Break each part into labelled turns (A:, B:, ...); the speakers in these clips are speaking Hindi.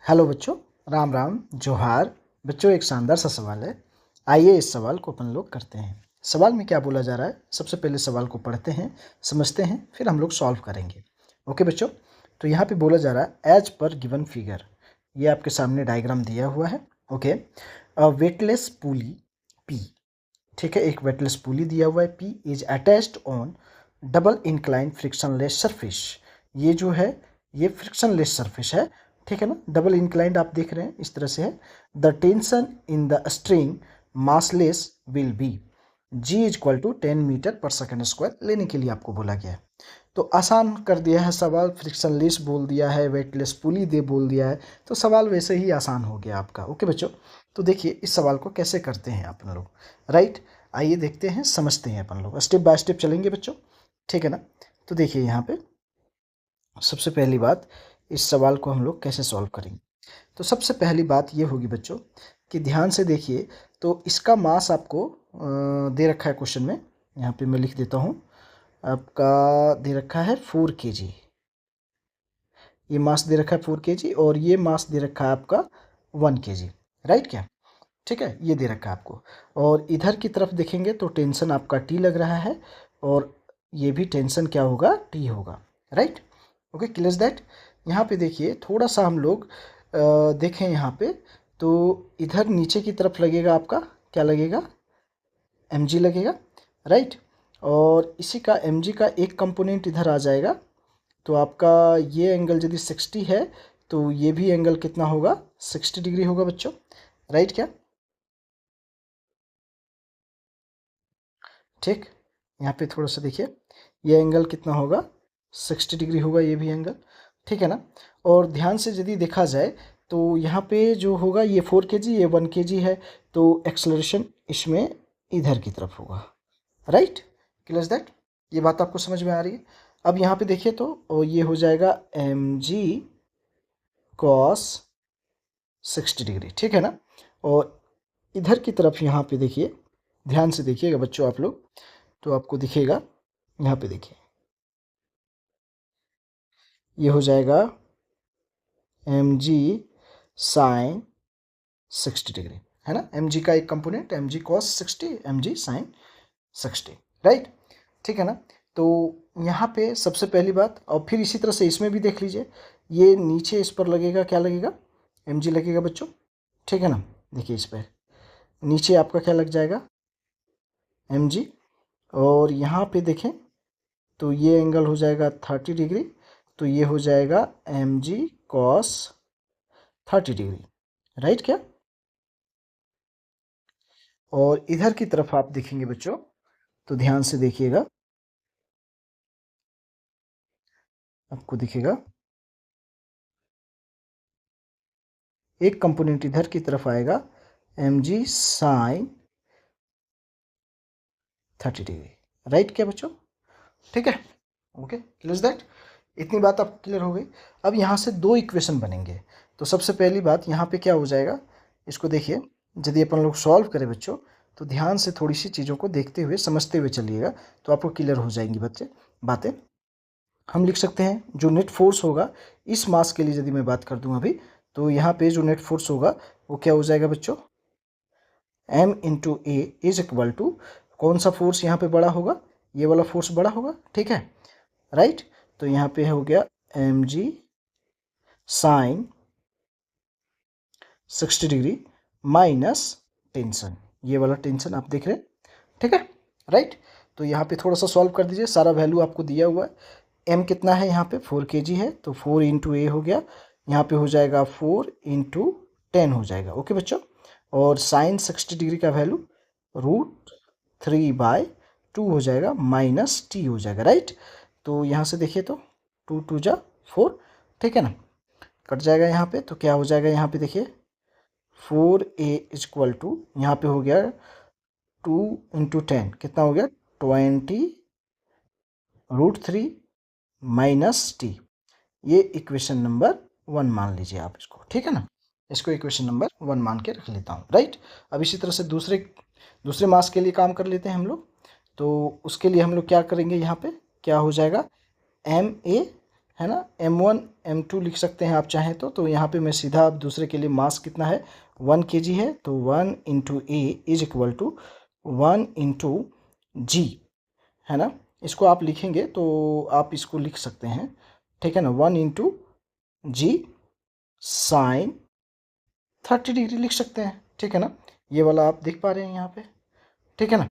A: हेलो बच्चों, राम राम जोहार। बच्चों, एक शानदार सा सवाल है। आइए इस सवाल को अपन लोग करते हैं। सवाल में क्या बोला जा रहा है, सबसे पहले सवाल को पढ़ते हैं, समझते हैं, फिर हम लोग सॉल्व करेंगे। ओके बच्चों, तो यहाँ पे बोला जा रहा है एज पर गिवन फिगर। ये आपके सामने डायग्राम दिया हुआ है। ओके, वेटलेस पुली पी, ठीक है, एक वेटलेस पुली दिया हुआ है। P is attached on double incline frictionless surface. ये जो है ये फ्रिक्शनलेस सरफेस है, ठीक है ना। डबल इंक्लाइंड आप देख रहे हैं इस तरह से है। The tension in the string massless will be g is equal to 10 metre per second square लेने के लिए आपको बोला गया है। तो आसान कर दिया है सवाल, फ्रिक्शनलेस बोल दिया है, वेटलेस पुली दे बोल दिया है, तो सवाल वैसे ही आसान हो गया आपका। ओके बच्चों, तो देखिए इस सवाल को कैसे करते हैं अपन लोग, राइट। आइए देखते हैं, समझते हैं अपन लोग, स्टेप बाय स्टेप चलेंगे बच्चों, ठीक है ना। तो देखिए यहाँ पे सबसे पहली बात, इस सवाल को हम लोग कैसे सॉल्व करेंगे। तो सबसे पहली बात ये होगी बच्चों कि ध्यान से देखिए। तो इसका मास आपको दे रखा है क्वेश्चन में, यहाँ पे मैं लिख देता हूँ। आपका दे रखा है 4 kg, ये मास दे रखा है 4 kg, और ये मास दे रखा है आपका 1 kg, राइट क्या, ठीक है, ये दे रखा है आपको। और इधर की तरफ देखेंगे तो टेंशन आपका टी लग रहा है, और ये भी टेंशन क्या होगा, टी होगा, राइट। Okay, clear that. यहाँ पे देखिए थोड़ा सा हम लोग देखें यहाँ पे, तो इधर नीचे की तरफ लगेगा आपका, क्या लगेगा, mg लगेगा, राइट। और इसी का mg का एक कंपोनेंट इधर आ जाएगा, तो आपका ये एंगल यदि 60 है तो ये भी एंगल कितना होगा, 60 डिग्री होगा बच्चों, राइट क्या। ठीक, यहाँ पे थोड़ा सा देखिए, ये एंगल कितना होगा, 60 डिग्री होगा ये भी एंगल, ठीक है ना। और ध्यान से यदि देखा जाए तो यहाँ पे जो होगा ये 4 kg, ये 1 kg है, तो एक्सेलरेशन इसमें इधर की तरफ होगा, राइट। क्लियर दैट, ये बात आपको समझ में आ रही है। अब यहाँ पे देखिए तो और ये हो जाएगा mg cos 60 डिग्री, ठीक है ना। और इधर की तरफ यहाँ पे देखिए, ध्यान से देखिएगा बच्चों आप लोग, तो आपको दिखेगा यहाँ पे देखिए, ये हो जाएगा mg sin 60 डिग्री, है ना। mg का एक component mg cos 60, mg sin 60, right, ठीक है ना। तो यहाँ पे सबसे पहली बात, और फिर इसी तरह से इसमें भी देख लीजिए, ये नीचे इस पर लगेगा, क्या लगेगा, mg लगेगा बच्चों, ठीक है ना। देखिए इस पर नीचे आपका क्या लग जाएगा, mg। और यहाँ पे देखें तो ये एंगल हो जाएगा 30 डिग्री, तो ये हो जाएगा mg cos 30 डिग्री, राइट क्या। और इधर की तरफ आप देखेंगे बच्चों, तो ध्यान से देखिएगा, आपको दिखेगा एक कंपोनेंट इधर की तरफ आएगा mg sin 30 डिग्री, राइट क्या बच्चों, ठीक है। ओके, क्लियर दैट, इतनी बात आपको क्लियर हो गई। अब यहाँ से दो इक्वेशन बनेंगे। तो सबसे पहली बात यहाँ पे क्या हो जाएगा, इसको देखिए, यदि अपन लोग सॉल्व करें बच्चों, तो ध्यान से थोड़ी सी चीज़ों को देखते हुए समझते हुए चलिएगा, तो आपको क्लियर हो जाएंगी बच्चे बातें। हम लिख सकते हैं जो नेट फोर्स होगा इस मास के लिए, यदि मैं बात कर दूं अभी, तो यहाँ पे जो नेट फोर्स होगा वो क्या हो जाएगा बच्चों, m into A is equal to, कौन सा फोर्स यहाँ पे बड़ा होगा, ये वाला फोर्स बड़ा होगा, ठीक है, राइट। तो यहाँ पे हो गया mg sine 60 degree minus tension, ये वाला टेंशन आप देख रहे हैं, ठीक है, राइट। तो यहाँ पे थोड़ा सा सॉल्व कर दीजिए, सारा वैल्यू आपको दिया हुआ है। m कितना है यहाँ पे, 4 kg है, तो 4 इंटू ए हो गया, यहाँ पे हो जाएगा 4 इंटू 10 हो जाएगा, ओके बच्चों। और साइन 60 डिग्री का वैल्यू √3/2 हो जाएगा, माइनस टी हो जाएगा, राइट। तो यहाँ से देखिए तो 2 2 जा 4, ठीक है ना, कट जाएगा यहाँ पे, तो क्या हो जाएगा यहाँ पे देखिए 4a इक्वल टू, यहाँ पे हो गया 2 इंटू 10, कितना हो गया 20 √3 माइनस टी। ये इक्वेशन नंबर 1 मान लीजिए आप इसको, ठीक है ना, इसको इक्वेशन नंबर 1 मान के रख लेता हूँ, राइट। अब इसी तरह से दूसरे मास के लिए काम कर लेते हैं हम लोग। तो उसके लिए हम लोग क्या करेंगे, यहाँ पे क्या हो जाएगा, एम ए है ना, m1 m2 लिख सकते हैं आप चाहें तो यहाँ पे मैं सीधा अब दूसरे के लिए मास कितना है 1 kg है, तो 1 into A is equal to 1 into G, है ना। इसको आप लिखेंगे तो आप इसको लिख सकते हैं, ठीक है ना, 1 इंटू जी साइन 30 डिग्री लिख सकते हैं, ठीक है ना। ये वाला आप देख पा रहे हैं यहाँ पे, ठीक है ना।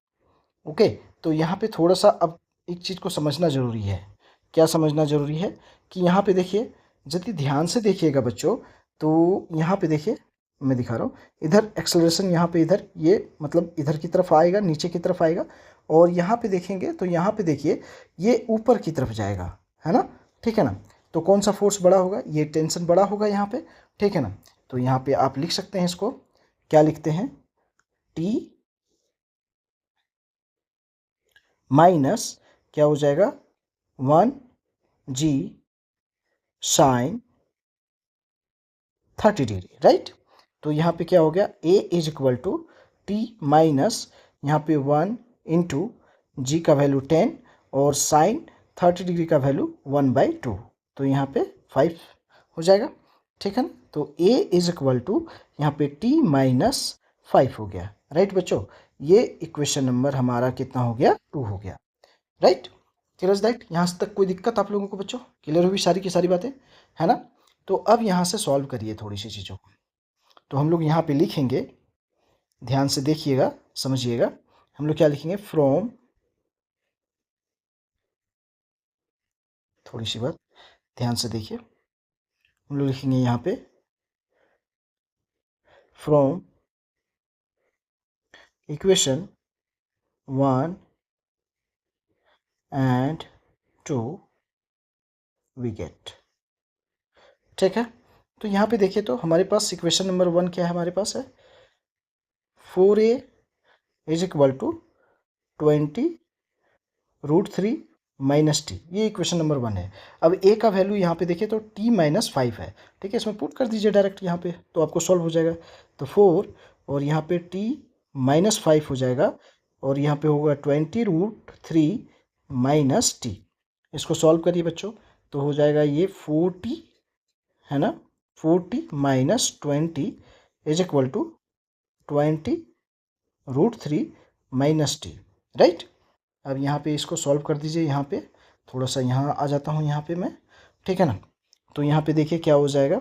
A: ओके, तो यहाँ पे थोड़ा सा अब एक चीज़ को समझना ज़रूरी है। क्या समझना ज़रूरी है कि यहाँ पे देखिए, यदि ध्यान से देखिएगा बच्चों, तो यहाँ पे देखिए मैं दिखा रहा हूँ, इधर एक्सेलरेशन यहाँ पे इधर ये मतलब इधर की तरफ आएगा, नीचे की तरफ आएगा, और यहाँ पे देखेंगे तो यहाँ पे देखिए ये ऊपर की तरफ जाएगा, है ना, ठीक है ना। तो कौन सा फोर्स बड़ा होगा, ये टेंशन बड़ा होगा यहाँ पे, ठीक है ना। तो यहाँ पे आप लिख सकते हैं इसको, क्या लिखते हैं, टी माइनस क्या हो जाएगा 1 जी साइन 30 डिग्री, राइट। तो यहाँ पे क्या हो गया, A is equal to T minus यहाँ पे 1 इंटू जी का वैल्यू 10 और साइन 30 डिग्री का वैल्यू 1/2, तो यहाँ पे 5 हो जाएगा, ठीक है ना। तो ए इज इक्वल टू यहाँ पे टी माइनस 5 हो गया, राइट बच्चों। ये इक्वेशन नंबर हमारा कितना हो गया, 2 हो गया, राइट। क्लियर दैट, यहाँ तक कोई दिक्कत आप लोगों को बच्चों, क्लियर हुई सारी की सारी बातें, है ना। तो अब यहाँ से सॉल्व करिए थोड़ी सी चीज़ों को। तो हम लोग यहाँ पे लिखेंगे, ध्यान से देखिएगा समझिएगा, हम लोग क्या लिखेंगे, फ्रॉम, थोड़ी सी बात ध्यान से देखिए, हम लोग लिखेंगे यहाँ पे from equation 1 and 2 we get, ठीक है। तो यहाँ पे देखिए, तो हमारे पास इक्वेशन नंबर 1 क्या है, हमारे पास है 4a is equal to 20√3 minus T, ये इक्वेशन नंबर 1 है। अब ए का वैल्यू यहाँ पे देखिए तो t माइनस 5 है, ठीक है, इसमें पुट कर दीजिए डायरेक्ट यहाँ पे, तो आपको सॉल्व हो जाएगा। तो 4 और यहाँ पे t माइनस 5 हो जाएगा, और यहाँ पे होगा 20√3 माइनस टी। इसको सॉल्व करिए बच्चों, तो हो जाएगा ये 4t, है ना, 4t minus 20 is equal to 20√3 minus T, right. अब यहाँ पे इसको सॉल्व कर दीजिए, यहाँ पे थोड़ा सा यहाँ आ जाता हूँ यहाँ पे मैं, ठीक है ना। तो यहाँ पे देखिए क्या हो जाएगा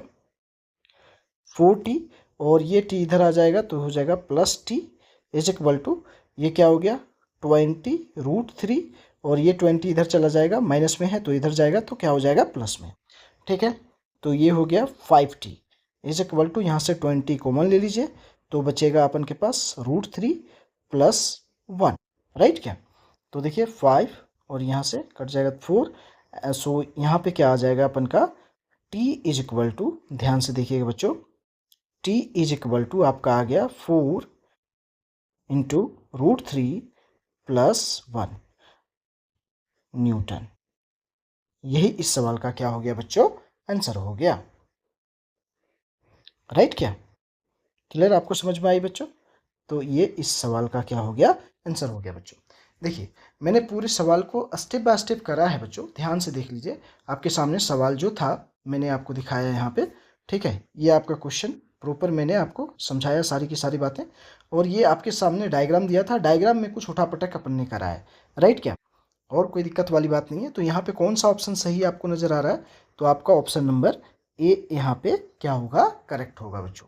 A: 4t और ये t इधर आ जाएगा तो हो जाएगा plus T is equal to, ये क्या हो गया 20√3 और ये 20 इधर चला जाएगा, माइनस में है तो इधर जाएगा तो क्या हो जाएगा प्लस में, ठीक है। तो ये हो गया 5t इज इक्वल टू, यहाँ से 20 कॉमन ले लीजिए तो बचेगा अपन के पास √3 प्लस 1, राइट क्या। तो देखिए 5 और यहाँ से कट जाएगा 4, सो यहाँ पे क्या आ जाएगा अपन का t इज इक्वल टू, ध्यान से देखिएगा बच्चों, t इज इक्वल टू आपका आ गया 4 इंटू √3 प्लस 1 न्यूटन। यही इस सवाल का क्या हो गया बच्चों, आंसर हो गया, राइट क्या। क्लियर, आपको समझ में आई बच्चों। तो ये इस सवाल का क्या हो गया, आंसर हो गया बच्चों। देखिए मैंने पूरे सवाल को स्टेप बाय स्टेप करा है बच्चों, ध्यान से देख लीजिए, आपके सामने सवाल जो था मैंने आपको दिखाया यहाँ पे, ठीक है। ये आपका क्वेश्चन प्रॉपर मैंने आपको समझाया सारी की सारी बातें, और ये आपके सामने डायग्राम दिया था, डायग्राम में कुछ उठापटक अपन ने करा है, राइट क्या, और कोई दिक्कत वाली बात नहीं है। तो यहाँ पे कौन सा ऑप्शन सही आपको नज़र आ रहा है, तो आपका ऑप्शन नंबर ए यहाँ पे क्या होगा, करेक्ट होगा बच्चों,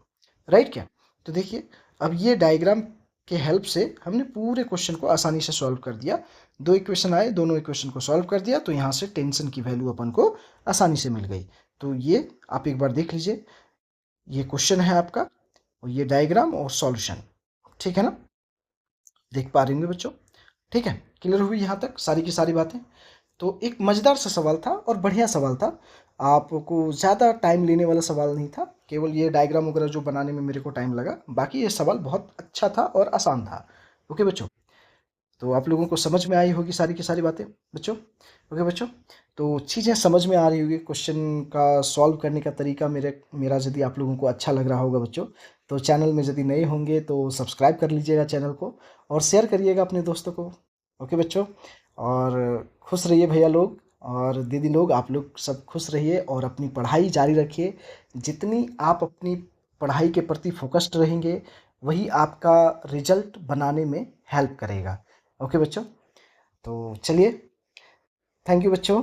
A: राइट क्या। तो देखिए अब ये डायग्राम के हेल्प से हमने पूरे क्वेश्चन को आसानी से सॉल्व कर दिया। 2 इक्वेशन आए, दोनों इक्वेशन को सॉल्व कर दिया, तो यहाँ से टेंशन की वैल्यू अपन को आसानी से मिल गई। तो ये आप एक बार देख लीजिए, ये क्वेश्चन है आपका और ये डायग्राम और सॉल्यूशन, ठीक है ना, देख पा रहे होंगे बच्चों, ठीक है। क्लियर हुई यहाँ तक सारी की सारी बातें। तो एक मज़ेदार सा सवाल था और बढ़िया सवाल था, आपको ज़्यादा टाइम लेने वाला सवाल नहीं था, केवल ये डायग्राम वगैरह जो बनाने में मेरे को टाइम लगा, बाकी ये सवाल बहुत अच्छा था और आसान था। ओके बच्चों, तो आप लोगों को समझ में आई होगी सारी की सारी बातें बच्चों। ओके बच्चों, तो चीज़ें समझ में आ रही होगी, क्वेश्चन का सॉल्व करने का तरीका मेरा यदि आप लोगों को अच्छा लग रहा होगा बच्चों, तो चैनल में यदि नए होंगे तो सब्सक्राइब कर लीजिएगा चैनल को और शेयर करिएगा अपने दोस्तों को। ओके बच्चों, और खुश रहिए भैया लोग, और दीदी लोग, आप लोग सब खुश रहिए और अपनी पढ़ाई जारी रखिए। जितनी आप अपनी पढ़ाई के प्रति फोकस्ड रहेंगे, वही आपका रिजल्ट बनाने में हेल्प करेगा। ओके बच्चों, तो चलिए, थैंक यू बच्चों।